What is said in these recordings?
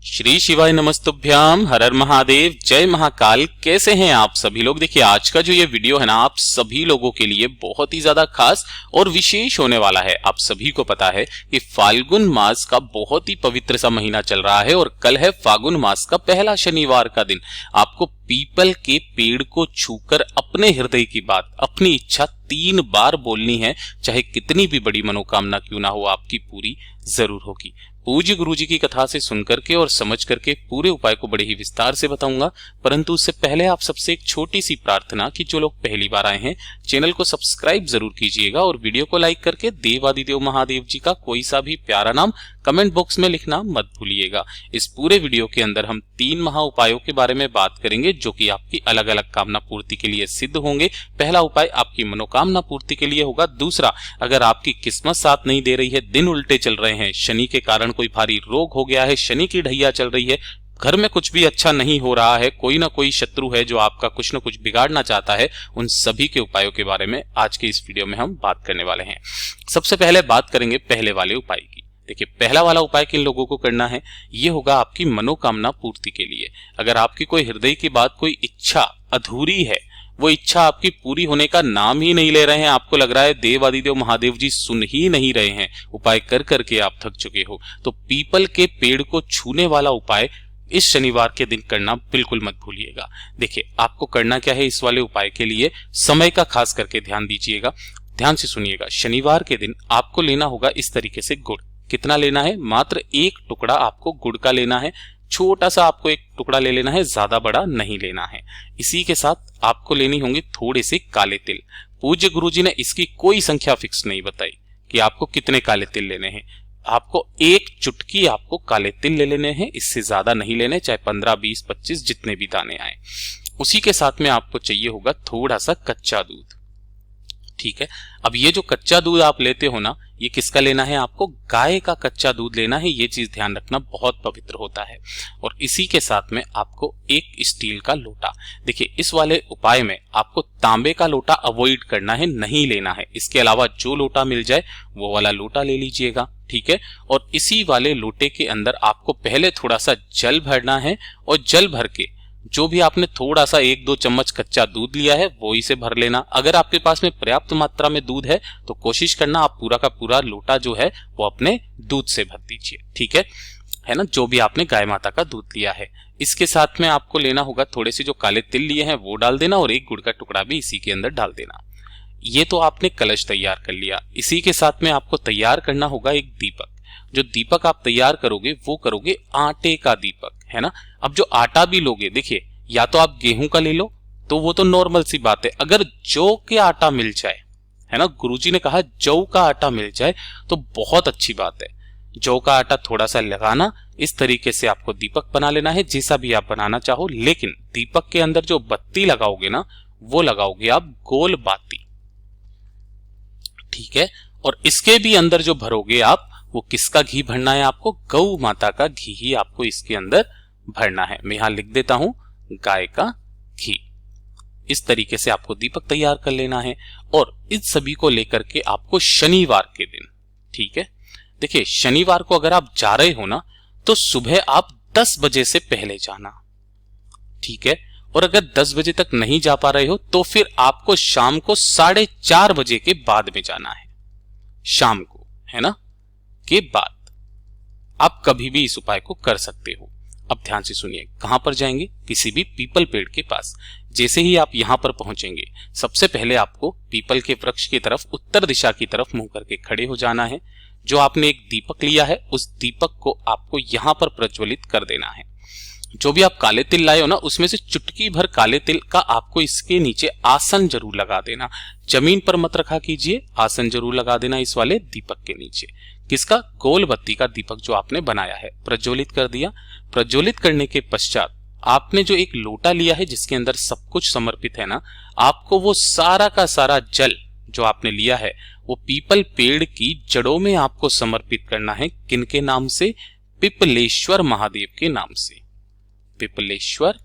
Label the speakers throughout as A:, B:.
A: श्री शिवाय नमस्तुभ्याम, हर हर महादेव, जय महाकाल। कैसे हैं आप सभी लोग। देखिए आज का जो ये वीडियो है ना, आप सभी लोगों के लिए बहुत ही ज्यादा खास और विशेष होने वाला है। आप सभी को पता है कि फाल्गुन मास का बहुत ही पवित्र सा महीना चल रहा है और कल है फाल्गुन मास का पहला शनिवार का दिन। आपको पीपल के पेड़ को छूकर अपने हृदय की बात, अपनी इच्छा 3 बार बोलनी है, चाहे कितनी भी बड़ी मनोकामना क्यों ना हो, आपकी पूरी जरूर होगी। पूज्य गुरु जी की कथा से सुनकर के और समझ करके पूरे उपाय को बड़े ही विस्तार से बताऊंगा, परंतु उससे पहले आप सबसे एक छोटी सी प्रार्थना कि जो लोग पहली बार आए हैं चैनल को सब्सक्राइब जरूर कीजिएगा और वीडियो को लाइक करके देवादिदेव महादेव जी का कोई सा भी प्यारा नाम कमेंट बॉक्स में लिखना मत भूलिएगा। इस पूरे वीडियो के अंदर हम 3 महा उपायों के बारे में बात करेंगे जो कि आपकी अलग अलग कामना पूर्ति के लिए सिद्ध होंगे। पहला उपाय आपकी मनोकामना पूर्ति के लिए होगा। दूसरा, अगर आपकी किस्मत साथ नहीं दे रही है, दिन उल्टे चल रहे हैं, शनि के कारण कोई भारी रोग हो गया है, शनि की ढैया चल रही है, घर में कुछ भी अच्छा नहीं हो रहा है, कोई ना कोई शत्रु है जो आपका कुछ ना कुछ बिगाड़ना चाहता है, उन सभी के उपायों के बारे में आज के इस वीडियो में हम बात करने वाले हैं। सबसे पहले बात करेंगे पहले वाले उपाय की। देखिए पहला वाला उपाय किन लोगों को करना है, ये होगा आपकी मनोकामना पूर्ति के लिए। अगर आपकी कोई हृदय की बात, कोई इच्छा अधूरी है, वो इच्छा आपकी पूरी होने का नाम ही नहीं ले रहे हैं, आपको लग रहा है देवादिदेव महादेव जी सुन ही नहीं रहे हैं, उपाय कर करके आप थक चुके हो, तो पीपल के पेड़ को छूने वाला उपाय इस शनिवार के दिन करना बिल्कुल मत भूलिएगा। देखिए आपको करना क्या है, इस वाले उपाय के लिए समय का खास करके ध्यान दीजिएगा, ध्यान से सुनिएगा। शनिवार के दिन आपको लेना होगा इस तरीके से गुड़। कितना लेना है, मात्र 1 टुकड़ा आपको गुड़ का लेना है। छोटा सा आपको 1 टुकड़ा ले लेना है, ज्यादा बड़ा नहीं लेना है। इसी के साथ आपको लेनी होंगी थोड़े से काले तिल। पूज्य गुरुजी ने इसकी कोई संख्या फिक्स नहीं बताई कि आपको कितने काले तिल लेने हैं। आपको 1 चुटकी आपको काले तिल ले लेने हैं, इससे ज्यादा नहीं लेने, चाहे 15, 20, 25 जितने भी दाने आए। उसी के साथ में आपको चाहिए होगा थोड़ा सा कच्चा दूध। ठीक है, अब ये जो कच्चा दूध आप लेते हो ना, ये किसका लेना है, आपको गाय का कच्चा दूध लेना है। ये चीज ध्यान रखना, बहुत पवित्र होता है। और इसी के साथ में आपको 1 स्टील का लोटा। देखिए इस वाले उपाय में आपको तांबे का लोटा अवॉइड करना है, नहीं लेना है। इसके अलावा जो लोटा मिल जाए वो वाला लोटा ले लीजिएगा। ठीक है, और इसी वाले लोटे के अंदर आपको पहले थोड़ा सा जल भरना है और जल भर के जो भी आपने थोड़ा सा 1-2 चम्मच कच्चा दूध लिया है वो इसे भर लेना। अगर आपके पास में पर्याप्त मात्रा में दूध है तो कोशिश करना आप पूरा का पूरा लोटा जो है वो अपने दूध से भर दीजिए। ठीक है ना, जो भी आपने गाय माता का दूध लिया है। इसके साथ में आपको लेना होगा थोड़े से जो काले तिल लिए हैं वो डाल देना और 1 गुड़ का टुकड़ा भी इसी के अंदर डाल देना। ये तो आपने कलश तैयार कर लिया। इसी के साथ में आपको तैयार करना होगा एक दीपक। जो दीपक आप तैयार करोगे वो करोगे आटे का दीपक, है ना। अब जो आटा भी लोगे, देखिए या तो आप गेहूं का ले लो तो वो तो नॉर्मल सी बात है, अगर जौ के आटा मिल जाए, है ना, गुरुजी ने कहा जौ का आटा मिल जाए तो बहुत अच्छी बात है। जौ का आटा थोड़ा सा लगाना, इस तरीके से आपको दीपक बना लेना है, जैसा भी आप बनाना चाहो। लेकिन दीपक के अंदर जो बत्ती लगाओगे ना, वो लगाओगे आप गोल बाती। ठीक है, और इसके भी अंदर जो भरोगे आप, वो किसका घी भरना है, आपको गौ माता का घी ही आपको इसके अंदर भरना है। मैं यहां लिख देता हूं, गाय का घी। इस तरीके से आपको दीपक तैयार कर लेना है और इस सभी को लेकर के आपको शनिवार के दिन, ठीक है, देखिए शनिवार को अगर आप जा रहे हो ना तो सुबह आप 10 बजे से पहले जाना। ठीक है, और अगर 10 बजे तक नहीं जा पा रहे हो तो फिर आपको शाम को 4:30 बजे के बाद में जाना है। शाम को, है ना, के बाद आप कभी भी इस उपाय को कर सकते हो। अब ध्यान से सुनिए, कहां पर जाएंगे, किसी भी पीपल पेड़ के पास। जैसे ही आप यहां पर पहुंचेंगे, सबसे पहले आपको पीपल के वृक्ष की तरफ उत्तर दिशा की तरफ मुंह करके खड़े हो जाना है। जो आपने एक दीपक लिया है उस दीपक को आपको यहां पर प्रज्वलित कर देना है। जो भी आप काले तिल लाए हो ना, उसमें से चुटकी भर काले तिल का आपको इसके नीचे आसन जरूर लगा देना। जमीन पर मत रखा कीजिए, आसन जरूर लगा देना इस वाले दीपक के नीचे। किसका, गोल बत्ती का दीपक जो आपने बनाया है, प्रज्वलित कर दिया। प्रज्वलित करने के पश्चात आपने जो एक लोटा लिया है जिसके अंदर सब कुछ समर्पित है ना, आपको वो सारा का सारा जल जो आपने लिया है वो पीपल पेड़ की जड़ों में आपको समर्पित करना है। किनके नाम से, पिपलेश्वर महादेव के नाम से। पिपलेश्वर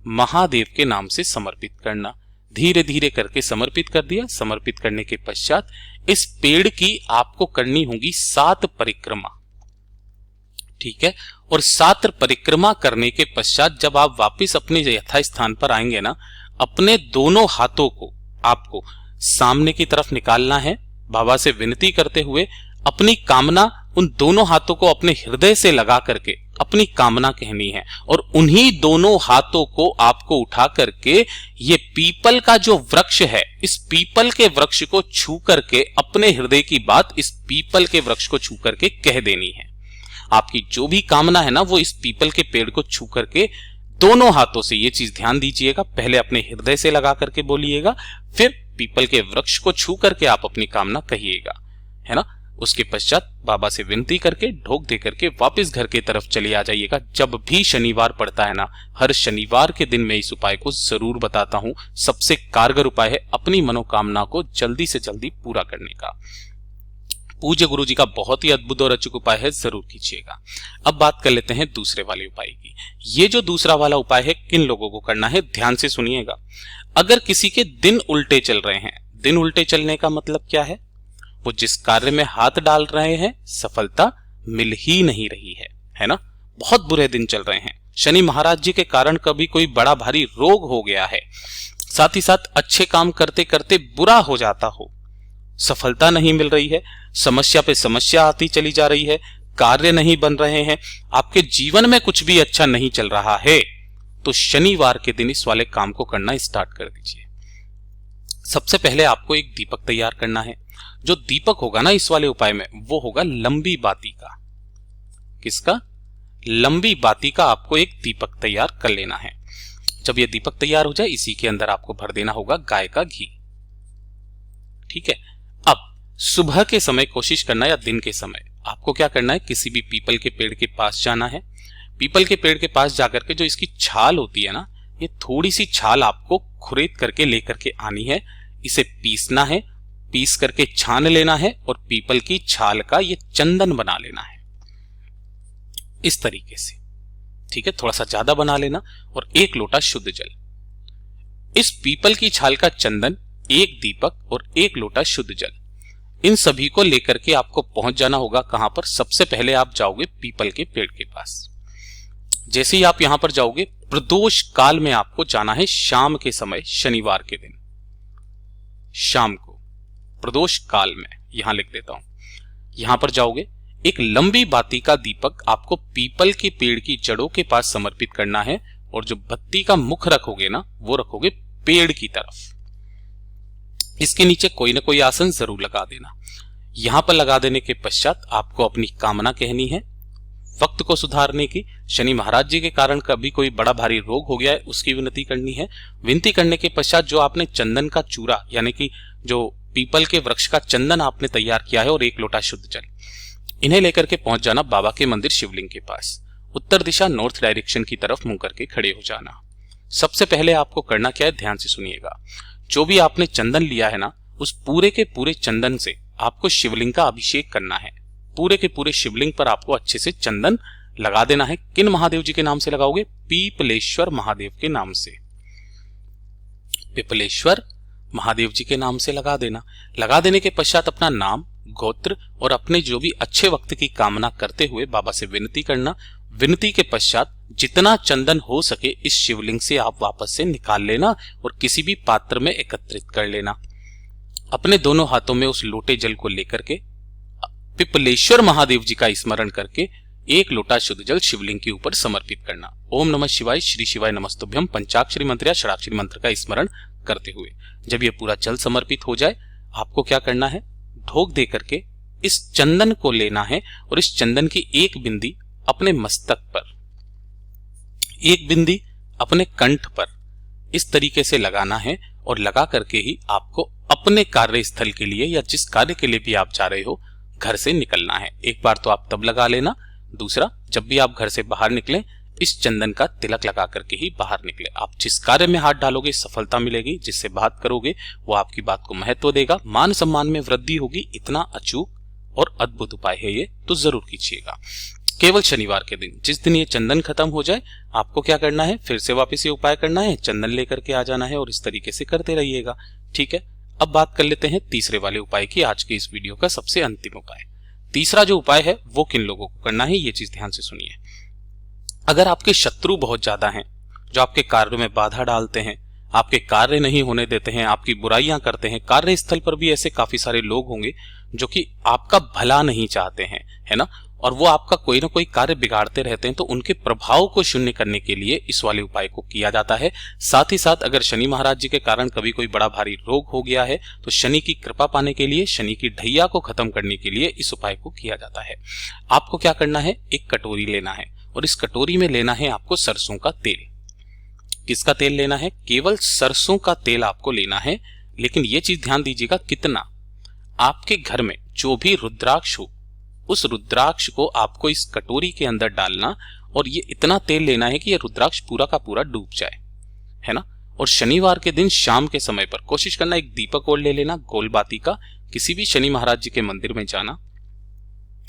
A: महादेव के नाम से समर्पित करना। धीरे धीरे करके समर्पित कर दिया। समर्पित करने के पश्चात इस पेड़ की आपको करनी होगी 7 परिक्रमा। ठीक है, और 7 परिक्रमा करने के पश्चात जब आप वापस अपने यथास्थान पर आएंगे ना, अपने दोनों हाथों को आपको सामने की तरफ निकालना है, बाबा से विनती करते हुए अपनी कामना उन दोनों हाथों को अपने हृदय से लगा करके अपनी कामना कहनी है, और उन्हीं दोनों हाथों को आपको उठा करके ये पीपल का जो वृक्ष है, इस पीपल के वृक्ष को छू करके अपने हृदय की बात इस पीपल के वृक्ष को छू करके कह देनी है। आपकी जो भी कामना है ना, वो इस पीपल के पेड़ को छू करके दोनों हाथों से, ये चीज ध्यान दीजिएगा, पहले अपने हृदय से लगा करके बोलिएगा, फिर पीपल के वृक्ष को छू करके आप अपनी कामना कहिएगा, है ना। उसके पश्चात बाबा से विनती करके ढोक दे करके वापस घर की तरफ चले आ जाइएगा। जब भी शनिवार पड़ता है ना, हर शनिवार के दिन मैं इस उपाय को जरूर बताता हूं। सबसे कारगर उपाय है अपनी मनोकामना को जल्दी से जल्दी पूरा करने का। पूज्य गुरु जी का बहुत ही अद्भुत और अचूक उपाय है, जरूर कीजिएगा। अब बात कर लेते हैं दूसरे वाले उपाय की। ये जो दूसरा वाला उपाय है, किन लोगों को करना है, ध्यान से सुनिएगा। अगर किसी के दिन उल्टे चल रहे हैं, दिन उल्टे चलने का मतलब क्या है, वो जिस कार्य में हाथ डाल रहे हैं सफलता मिल ही नहीं रही है ना। बहुत बुरे दिन चल रहे हैं, शनि महाराज जी के कारण कभी कोई बड़ा भारी रोग हो गया है, साथ ही साथ अच्छे काम करते करते बुरा हो जाता हो, सफलता नहीं मिल रही है, समस्या पे समस्या आती चली जा रही है, कार्य नहीं बन रहे हैं, आपके जीवन में कुछ भी अच्छा नहीं चल रहा है, तो शनिवार के दिन इस वाले काम को करना स्टार्ट कर दीजिए। सबसे पहले आपको एक दीपक तैयार करना है। जो दीपक होगा ना इस वाले उपाय में, वो होगा लंबी बाती का। किसका? लंबी बाती का आपको एक दीपक तैयार कर लेना है। जब ये दीपक तैयार हो जाए, इसी के अंदर आपको भर देना होगा गाय का घी। ठीक है। अब सुबह के समय कोशिश करना, या दिन के समय आपको क्या करना है, किसी भी पीपल के पेड़ के पास जाना है। पीपल के पेड़ के पास जाकर के जो इसकी छाल होती है ना, ये थोड़ी सी छाल आपको खुरेद करके लेकर के आनी है। इसे पीसना है, पीस करके छान लेना है, और पीपल की छाल का ये चंदन बना लेना है इस तरीके से। ठीक है, थोड़ा सा ज्यादा बना लेना, और 1 लोटा शुद्ध जल। इस पीपल की छाल का चंदन, 1 दीपक और 1 लोटा शुद्ध जल, इन सभी को लेकर के आपको पहुंच जाना होगा। कहां पर? सबसे पहले आप जाओगे पीपल के पेड़ के पास। जैसे ही आप यहां पर जाओगे, प्रदोष काल में आपको जाना है, शाम के समय, शनिवार के दिन शाम को, प्रदोष काल में, यहां लिख देता हूं। यहां पर जाओगे, एक लंबी बाती का दीपक आपको पीपल के पेड़ की जड़ों के पास समर्पित करना है, और जो बत्ती का मुख रखोगे ना, वो रखोगे पेड़ की तरफ। इसके नीचे कोई ना कोई आसन जरूर लगा देना। यहां पर लगा देने के पश्चात आपको अपनी कामना कहनी है, वक्त को सुधारने की। शनि महाराज जी के कारण कभी कोई बड़ा भारी रोग हो गया है, उसकी विनती करनी है। विनती करने के पश्चात जो आपने चंदन का चूरा, यानी कि जो पीपल के वृक्ष का चंदन आपने तैयार किया है, और 1 लोटा शुद्ध जल, इन्हें लेकर के पहुंच जाना बाबा के मंदिर शिवलिंग के पास। उत्तर दिशा, नॉर्थ डायरेक्शन की तरफ मुंह करके खड़े हो जाना। सबसे पहले आपको करना क्या है, ध्यान से सुनिएगा। जो भी आपने चंदन लिया है ना, उस पूरे के पूरे चंदन से आपको शिवलिंग का अभिषेक करना है। पूरे के पूरे शिवलिंग पर आपको अच्छे से चंदन लगा देना है। किन महादेव जी के नाम से लगाओगे? पीपलेश्वर महादेव के नाम से। पीपलेश्वर महादेव जी के नाम से लगा देना। लगा देने के पश्चात अपना नाम, गोत्र और अपने जो भी अच्छे वक्त की कामना करते हुए बाबा से विनती करना। विनती के पश्चात जितना चंदन हो सके इस शिवलिंग से आप वापस से निकाल लेना, और किसी भी पात्र में एकत्रित कर लेना। अपने दोनों हाथों में उस लोटे जल को लेकर के पिपलेश्वर महादेव जी का स्मरण करके 1 लोटा शुद्ध जल शिवलिंग के ऊपर समर्पित करना। ओम नमः शिवाय, श्री शिवाय नमस्तुभ्यम पंचाक्षरी मंत्र या षडाक्षरी मंत्र का स्मरण करते हुए जब ये पूरा जल समर्पित हो जाए, आपको क्या करना है, ढोक दे करके इस चंदन को लेना है, और इस चंदन की 1 बिंदी अपने मस्तक पर, 1 बिंदी अपने कंठ पर इस तरीके से लगाना है, और लगा करके ही आपको अपने कार्यस्थल के लिए या जिस कार्य के लिए भी आप जा रहे हो घर से निकलना है। एक बार तो आप तब लगा लेना, दूसरा जब भी आप घर से बाहर निकले इस चंदन का तिलक लगा करके ही बाहर निकले। आप जिस कार्य में हाथ डालोगे सफलता मिलेगी, जिससे बात करोगे वो आपकी बात को महत्व देगा, मान सम्मान में वृद्धि होगी। इतना अचूक और अद्भुत उपाय है ये, तो जरूर कीजिएगा। केवल शनिवार के दिन, जिस दिन ये चंदन खत्म हो जाए, आपको क्या करना है, फिर से वापस ये उपाय करना है, चंदन लेकर के आ जाना है, और इस तरीके से करते रहिएगा। ठीक है। अब बात कर लेते हैं तीसरे वाले उपाय की, आज के इस वीडियो का सबसे अंतिम उपाय। तीसरा जो उपाय है वो किन लोगों को करना है, ये चीज ध्यान से सुनिए। अगर आपके शत्रु बहुत ज्यादा हैं, जो आपके कार्य में बाधा डालते हैं, आपके कार्य नहीं होने देते हैं, आपकी बुराइयां करते हैं, कार्यस्थल पर भी ऐसे काफी सारे लोग होंगे जो कि आपका भला नहीं चाहते हैं, है ना, और वो आपका कोई ना कोई कार्य बिगाड़ते रहते हैं, तो उनके प्रभाव को शून्य करने के लिए इस वाले उपाय को किया जाता है। साथ ही साथ अगर शनि महाराज जी के कारण कभी कोई बड़ा भारी रोग हो गया है तो शनि की कृपा पाने के लिए, शनि की ढैया को खत्म करने के लिए इस उपाय को किया जाता है। आपको क्या करना है, एक कटोरी लेना है और इस कटोरी में लेना है आपको सरसों का तेल। किसका तेल लेना है, केवल सरसों का तेल आपको लेना है। लेकिन यह चीज ध्यान दीजिएगा, कितना, आपके घर में जो भी रुद्राक्ष हो उस रुद्राक्ष को आपको इस कटोरी के अंदर डालना और ये इतना तेल लेना है कि ये रुद्राक्ष पूरा का पूरा डूब जाए, है ना। और शनिवार के दिन शाम के समय पर कोशिश करना, एक दीपक और ले लेना गोलबाती का, किसी भी शनि महाराज जी के मंदिर में जाना,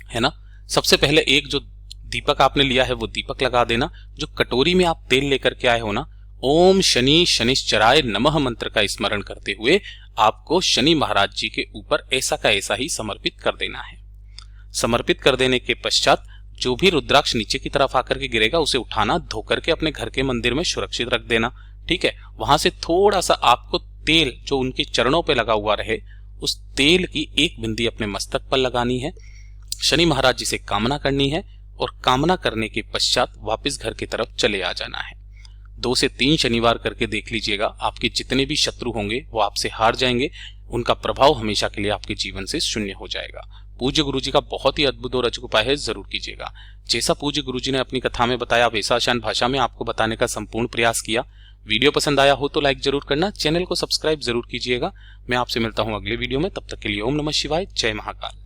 A: है ना। सबसे पहले एक जो दीपक आपने लिया है वो दीपक लगा देना। जो कटोरी में आप तेल लेकर के आए हो ना, ओम शनि शनिश्चराय नमः मंत्र का स्मरण करते हुए आपको शनि महाराज जी के ऊपर ऐसा का ऐसा ही समर्पित कर देना है। समर्पित कर देने के पश्चात जो भी रुद्राक्ष नीचे की तरफ आकर के गिरेगा उसे उठाना, धोकर के अपने घर के मंदिर में सुरक्षित रख देना, ठीक है। वहां से थोड़ा सा आपको तेल जो उनके चरणों पे लगा हुआ रहे, उस तेल की एक बिंदी अपने मस्तक पर लगानी है, शनि महाराज जी से कामना करनी है और कामना करने के पश्चात वापस घर की तरफ चले आ जाना है। 2 से 3 शनिवार करके देख लीजिएगा, आपके जितने भी शत्रु होंगे वो आपसे हार जाएंगे, उनका प्रभाव हमेशा के लिए आपके जीवन से शून्य हो जाएगा। पूज्य गुरुजी का बहुत ही अद्भुत और अचूक उपाय है, जरूर कीजिएगा। जैसा पूज्य गुरुजी ने अपनी कथा में बताया वैसा आसान भाषा में आपको बताने का संपूर्ण प्रयास किया। वीडियो पसंद आया हो तो लाइक जरूर करना, चैनल को सब्सक्राइब जरूर कीजिएगा। मैं आपसे मिलता हूं अगले वीडियो में, तब तक के लिए ओम नमः शिवाय, जय महाकाल।